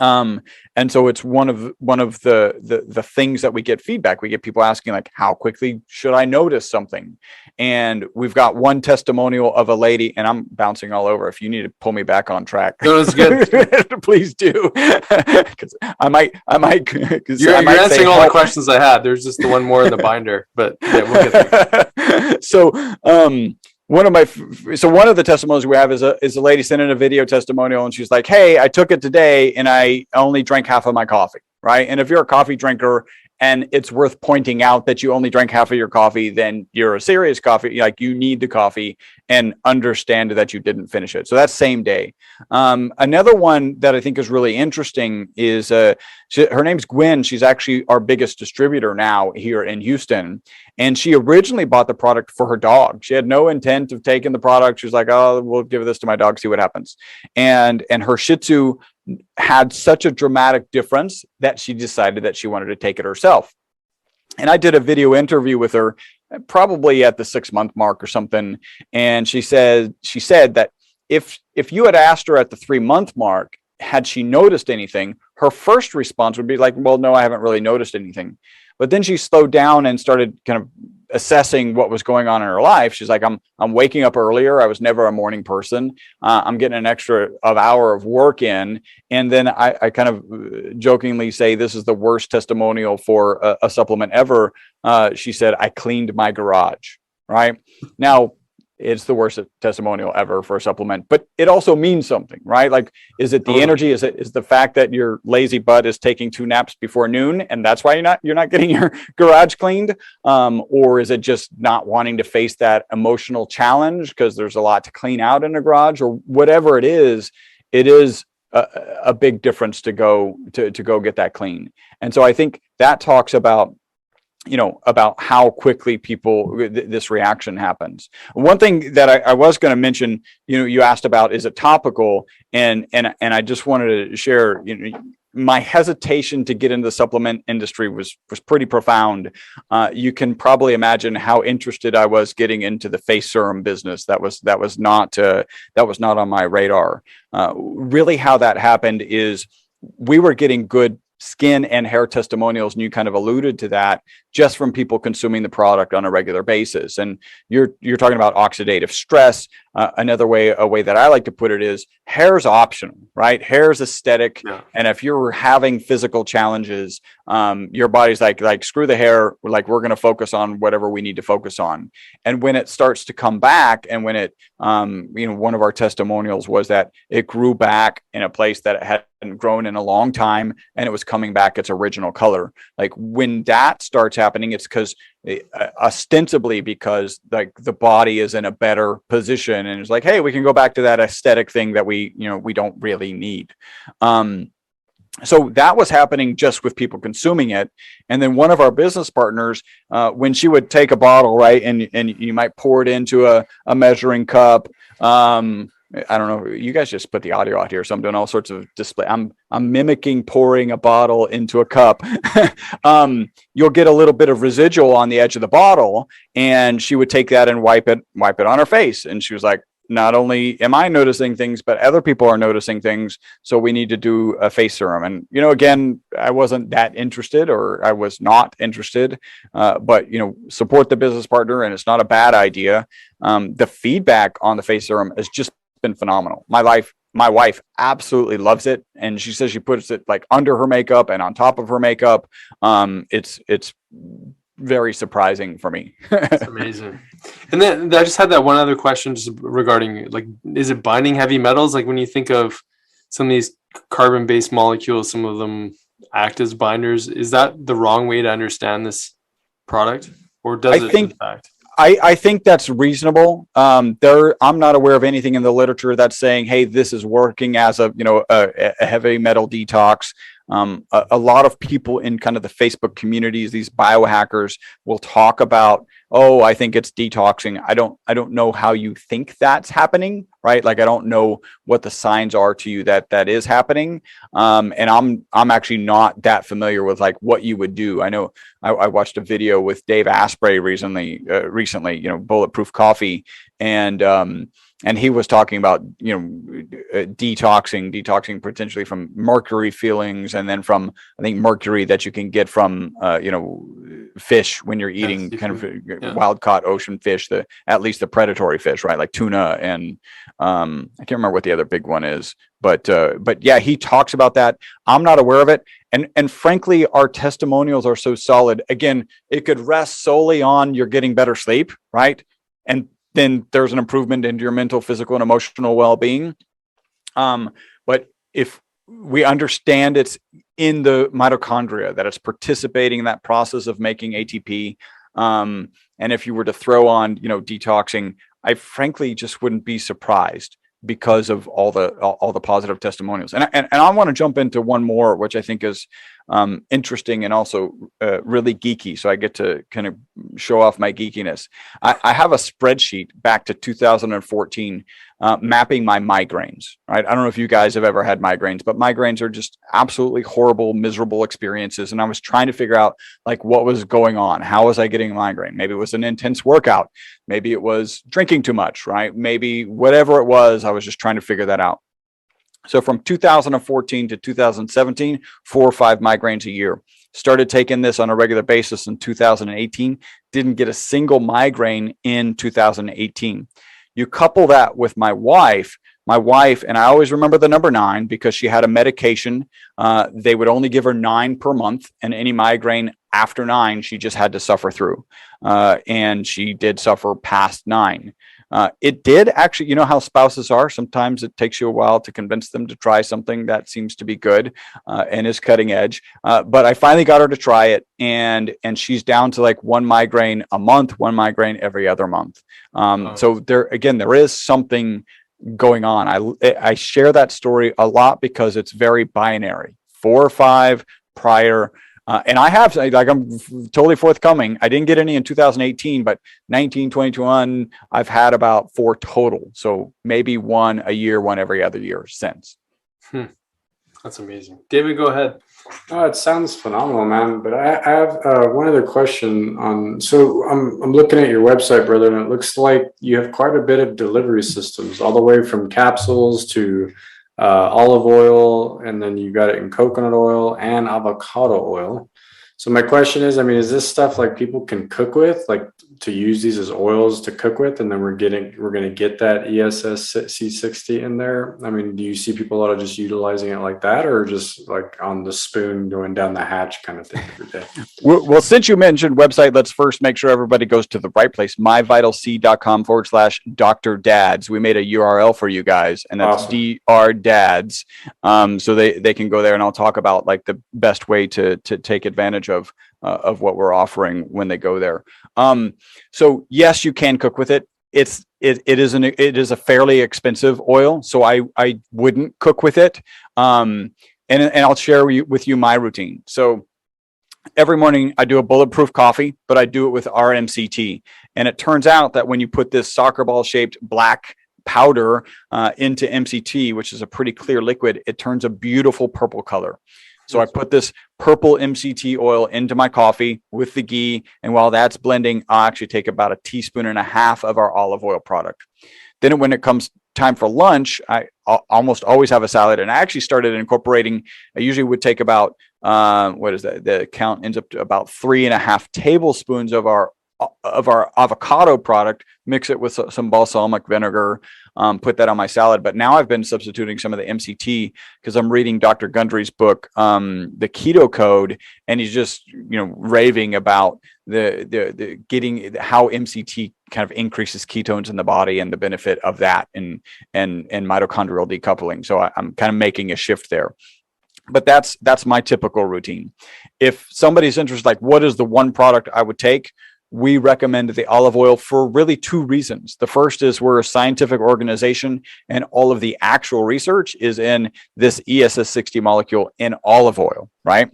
And so it's one of the things that we get feedback. We get people asking, like, how quickly should I notice something? And we've got one testimonial of a lady, and I'm bouncing all over. If you need to pull me back on track,
No, it's good.
please do. Because I might.
You're answering all the questions I had. There's just the one more in the binder, but yeah, we'll get there.
So, one of the testimonials we have is a lady sent in a video testimonial, and she's like, hey, I took it today and I only drank half of my coffee, right? And if you're a coffee drinker and it's worth pointing out that you only drank half of your coffee, then you're a serious coffee, like you need the coffee, and understand that you didn't finish it. So that's same day. Another one that I think is really interesting is her name's Gwen. She's actually our biggest distributor now here in Houston. And she originally bought the product for her dog. She had no intent of taking the product. She was like, oh, we'll give this to my dog, see what happens. And her Shih Tzu had such a dramatic difference that she decided that she wanted to take it herself. And I did a video interview with her probably at the 6-month mark or something. And she said that if you had asked her at the 3-month mark, had she noticed anything, her first response would be like, well, no, I haven't really noticed anything. But then she slowed down and started kind of assessing what was going on in her life. She's like, I'm waking up earlier. I was never a morning person. I'm getting an extra hour of work in. And then I kind of jokingly say, this is the worst testimonial for a supplement ever. She said, I cleaned my garage, right? Now, it's the worst testimonial ever for a supplement, but it also means something, right? Like, is it the energy? Is the fact that your lazy butt is taking 2 naps before noon, and that's why you're not getting your garage cleaned? Or is it just not wanting to face that emotional challenge because there's a lot to clean out in a garage, or whatever it is a big difference to go get that clean. And so I think that talks about, you know, about how quickly this reaction happens. One thing that I was going to mention, you know, you asked about, is it topical? And I just wanted to share, you know, my hesitation to get into the supplement industry was pretty profound. You can probably imagine how interested I was getting into the face serum business. That was not on my radar. Really, how that happened is we were getting good skin and hair testimonials, and you kind of alluded to that, just from people consuming the product on a regular basis. And you're talking about oxidative stress. A way that I like to put it is, hair's optional, right? Hair's aesthetic. Yeah. And if you're having physical challenges, your body's like, screw the hair. We're going to focus on whatever we need to focus on. And when it starts to come back, and when it, one of our testimonials was that it grew back in a place that it hadn't grown in a long time, and it was coming back its original color. Like, when that starts happening, it's because ostensibly because like the body is in a better position, and it's like, hey, we can go back to that aesthetic thing that we don't really need. So that was happening just with people consuming it. And then one of our business partners, when she would take a bottle, right, and you might pour it into a measuring cup. I don't know. You guys just put the audio out here, so I'm doing all sorts of display. I'm mimicking pouring a bottle into a cup. You'll get a little bit of residual on the edge of the bottle, and she would take that and wipe it on her face. And she was like, not only am I noticing things, but other people are noticing things. So we need to do a face serum. And, again, I wasn't that interested, or I was not interested, but, support the business partner, and it's not a bad idea. The feedback on the face serum has just been phenomenal. My wife absolutely loves it, and she says she puts it like under her makeup and on top of her makeup. It's very surprising for me.
It's amazing. And then I just had that one other question just regarding, like, is it binding heavy metals? Like when you think of some of these carbon-based molecules, some of them act as binders. Is that the wrong way to understand this product, or does it in fact?
I think that's reasonable. I'm not aware of anything in the literature that's saying, hey, this is working as a heavy metal detox. A lot of people in kind of the Facebook communities, these biohackers, will talk about, oh, I think it's detoxing. I don't know how you think that's happening, right? Like, I don't know what the signs are to you that is happening. And I'm actually not that familiar with like what you would do. I know I watched a video with Dave Asprey recently, Bulletproof Coffee, and he was talking about, detoxing potentially from mercury fillings, and then from, I think, mercury that you can get from, fish when you're eating wild caught ocean fish, at least the predatory fish, right? Like tuna, and I can't remember what the other big one is, but yeah, he talks about that. I'm not aware of it. And frankly, our testimonials are so solid. Again, it could rest solely on you're getting better sleep, right? And then there's an improvement in your mental, physical, and emotional well-being. But if we understand it's in the mitochondria, that it's participating in that process of making ATP, and if you were to throw on, detoxing, I frankly just wouldn't be surprised because of all the positive testimonials. And I want to jump into one more, which I think is interesting and also really geeky. So I get to kind of show off my geekiness. I have a spreadsheet back to 2014 mapping my migraines, right? I don't know if you guys have ever had migraines, but migraines are just absolutely horrible, miserable experiences. And I was trying to figure out like what was going on. How was I getting a migraine? Maybe it was an intense workout. Maybe it was drinking too much, right? Maybe whatever it was, I was just trying to figure that out. So from 2014 to 2017, 4 or 5 migraines a year. Started taking this on a regular basis in 2018. Didn't get a single migraine in 2018. You couple that with my wife, and I always remember the number 9 because she had a medication. They would only give her 9 per month, and any migraine after 9, she just had to suffer through. And she did suffer past 9. It did actually, you know how spouses are. Sometimes it takes you a while to convince them to try something that seems to be good and is cutting edge. But I finally got her to try it, and she's down to like 1 migraine a month, 1 migraine every other month. So there is something going on. I share that story a lot because it's very binary. 4 or 5 prior. And I have, like, I'm totally forthcoming. I didn't get any in 2018, but 19, 2021, I've had about 4 total. So maybe 1 a year, 1 every other year since.
That's amazing. David, go ahead.
Oh, it sounds phenomenal, man. But I have one other question on. So I'm looking at your website, brother, and it looks like you have quite a bit of delivery systems, all the way from capsules to olive oil, and then you got it in coconut oil and avocado oil. So my question is, I mean, is this stuff like people can cook with, like to use these as oils to cook with, and then we're going to get that ESS60 in there? I mean, do you see people that are just utilizing it like that, or just like on the spoon going down the hatch kind of thing every day?
Well, since you mentioned website, let's first make sure everybody goes to the right place, myvitalc.com/Dr. Dads. We made a URL for you guys, and that's awesome. Dr. Dads. So they can go there, and I'll talk about like the best way to take advantage of what we're offering when they go there. So yes, you can cook with it. It is a fairly expensive oil, so I wouldn't cook with it. And I'll share with you my routine. So every morning I do a bulletproof coffee, but I do it with RMCT. And it turns out that when you put this soccer ball shaped black powder into MCT, which is a pretty clear liquid, it turns a beautiful purple color. So I put this purple MCT oil into my coffee with the ghee. And while that's blending, I'll actually take about 1.5 teaspoons of our olive oil product. Then when it comes time for lunch, I almost always have a salad. And I actually started incorporating, I usually would take about, the count ends up to about 3.5 tablespoons of our our avocado product, mix it with some balsamic vinegar, put that on my salad. But now I've been substituting some of the MCT because I'm reading Dr. Gundry's book, The Keto Code, and he's just, raving about the getting how MCT kind of increases ketones in the body and the benefit of that and mitochondrial decoupling. So I'm kind of making a shift there. But that's my typical routine. If somebody's interested, like what is the one product I would take? We recommend the olive oil for really two reasons. The first is we're a scientific organization and all of the actual research is in this ESS60 molecule in olive oil, right?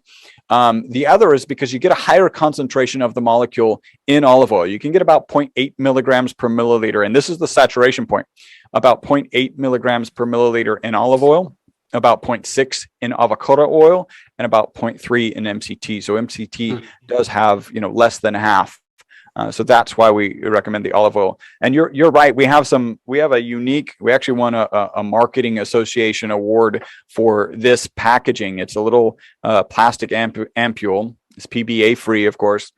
The other is because you get a higher concentration of the molecule in olive oil. You can get about 0.8 milligrams per milliliter. And this is the saturation point, about 0.8 milligrams per milliliter in olive oil, about 0.6 in avocado oil, and about 0.3 in MCT. So MCT does have, less than half. So that's why we recommend the olive oil. And you're right. We actually won a marketing association award for this packaging. It's a little plastic ampule. It's PBA free, of course.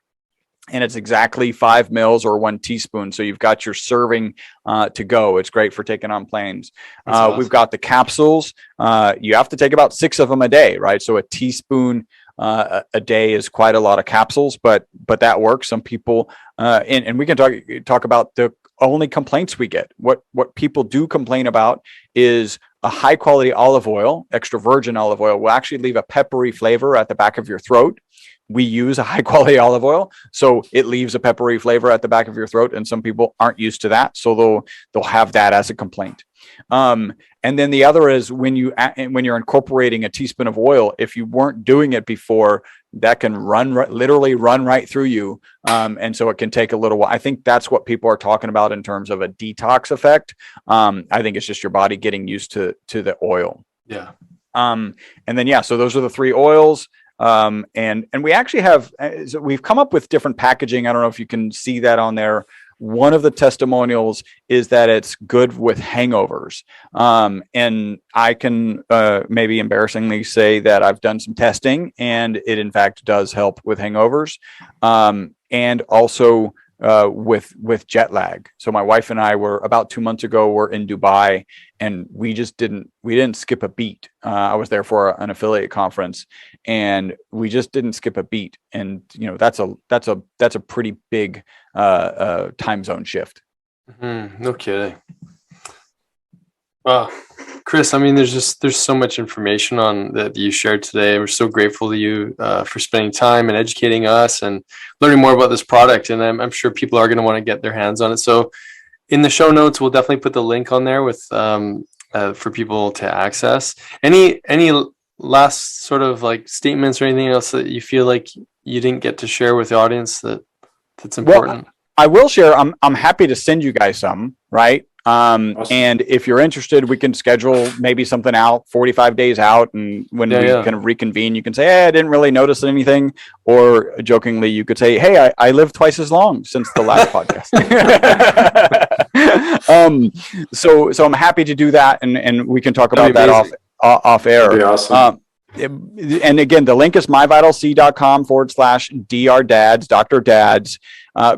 And it's exactly 5 mils or 1 teaspoon. So you've got your serving to go. It's great for taking on planes. Awesome. We've got the capsules. You have to take about 6 of them a day, right? So a teaspoon a day is quite a lot of capsules, but that works. Some people, and we can talk about the only complaints we get. What people do complain about is a high quality olive oil, extra virgin olive oil, will actually leave a peppery flavor at the back of your throat. We use a high quality olive oil, so it leaves a peppery flavor at the back of your throat, and some people aren't used to that, so they'll have that as a complaint. And then the other is when you're incorporating a teaspoon of oil, if you weren't doing it before, that can literally run right through you, and so it can take a little while. I think that's what people are talking about in terms of a detox effect. I think it's just your body getting used to the oil.
Yeah.
And then so those are the 3 oils. And we actually have, so we've come up with different packaging. I don't know if you can see that on there. One of the testimonials is that it's good with hangovers. And I can maybe embarrassingly say that I've done some testing and it in fact does help with hangovers. And also with jet lag. So my wife and I were about 2 months ago, we're in Dubai and we didn't skip a beat. I was there for an affiliate conference and we just didn't skip a beat. And, that's a pretty big time zone shift.
No kidding. Wow. Chris, I mean, there's so much information on that you shared today. We're so grateful to you for spending time and educating us and learning more about this product. And I'm sure people are going to want to get their hands on it. So in the show notes, we'll definitely put the link on there with for people to access. Any last sort of like statements or anything else that you feel like you didn't get to share with the audience that's important?
Well, I will share. I'm happy to send you guys some, right? Awesome. And if you're interested, we can schedule maybe something out 45 days out. And when we kind of reconvene, you can say, hey, I didn't really notice anything. Or jokingly, you could say, hey, I lived twice as long since the last podcast. So I'm happy to do that. And we can talk about that off air.
That'd be awesome.
And again, the link is myvitalc.com/drdads, Dr. Dads.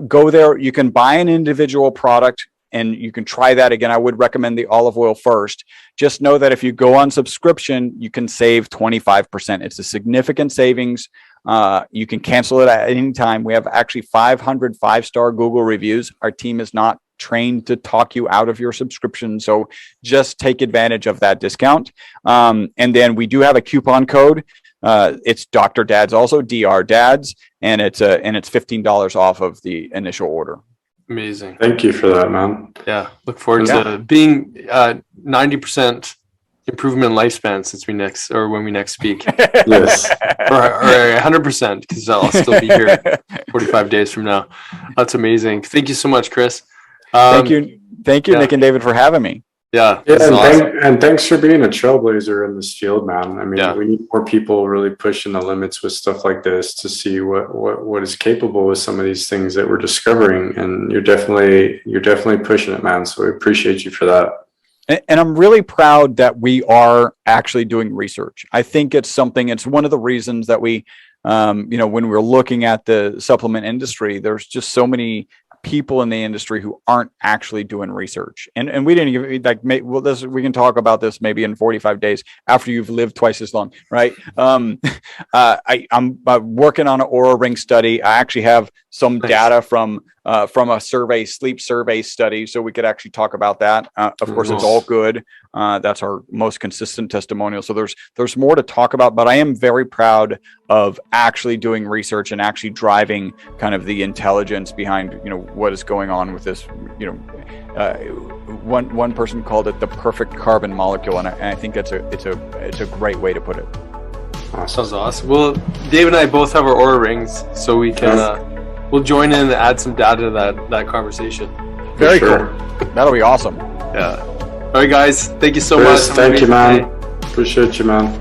Go there. You can buy an individual product and you can try that. Again, I would recommend the olive oil first. Just know that if you go on subscription, you can save 25%. It's a significant savings. You can cancel it at any time. We have actually 500 5-star Google reviews. Our team is not trained to talk you out of your subscription. So just take advantage of that discount. And then we do have a coupon code. It's Dr. Dads, also DR Dads, and it's $15 off of the initial order.
Amazing.
Thank you for that, man.
Yeah. Look forward to being 90% improvement in lifespan since when we next speak.
Yes.
or 100% because I'll still be here 45 days from now. That's amazing. Thank you so much, Chris.
Thank you, Nick and David, for having me.
Yeah,
and thanks for being a trailblazer in this field, man. I mean, we need more people really pushing the limits with stuff like this to see what is capable with some of these things that we're discovering. And you're definitely pushing it, man. So we appreciate you for that.
And I'm really proud that we are actually doing research. I think it's one of the reasons that we when we're looking at the supplement industry, there's just so many people in the industry who aren't actually doing research. And we didn't even we can talk about this maybe in 45 days after you've lived twice as long, right? I'm working on an Oura Ring study. I actually have some data from a sleep survey study, so we could actually talk about that. Of course, it's all good. That's our most consistent testimonial. So there's more to talk about, but I am very proud of actually doing research and actually driving kind of the intelligence behind, what is going on with this. One person called it the perfect carbon molecule, and I think it's a great way to put it.
Sounds awesome. Well, Dave and I both have our Oura Rings, so we can we'll join in and add some data to that conversation.
Very cool. That'll be awesome.
Yeah. All right, guys. Thank you so
Chris,
much.
thank you, man. Appreciate you, man.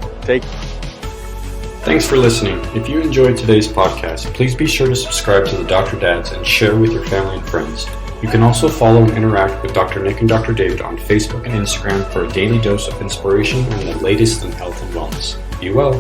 Thanks for listening. If you enjoyed today's podcast, please be sure to subscribe to the Dr. Dads and share with your family and friends. You can also follow and interact with Dr. Nick and Dr. David on Facebook and Instagram for a daily dose of inspiration and the latest in health and wellness. Be well.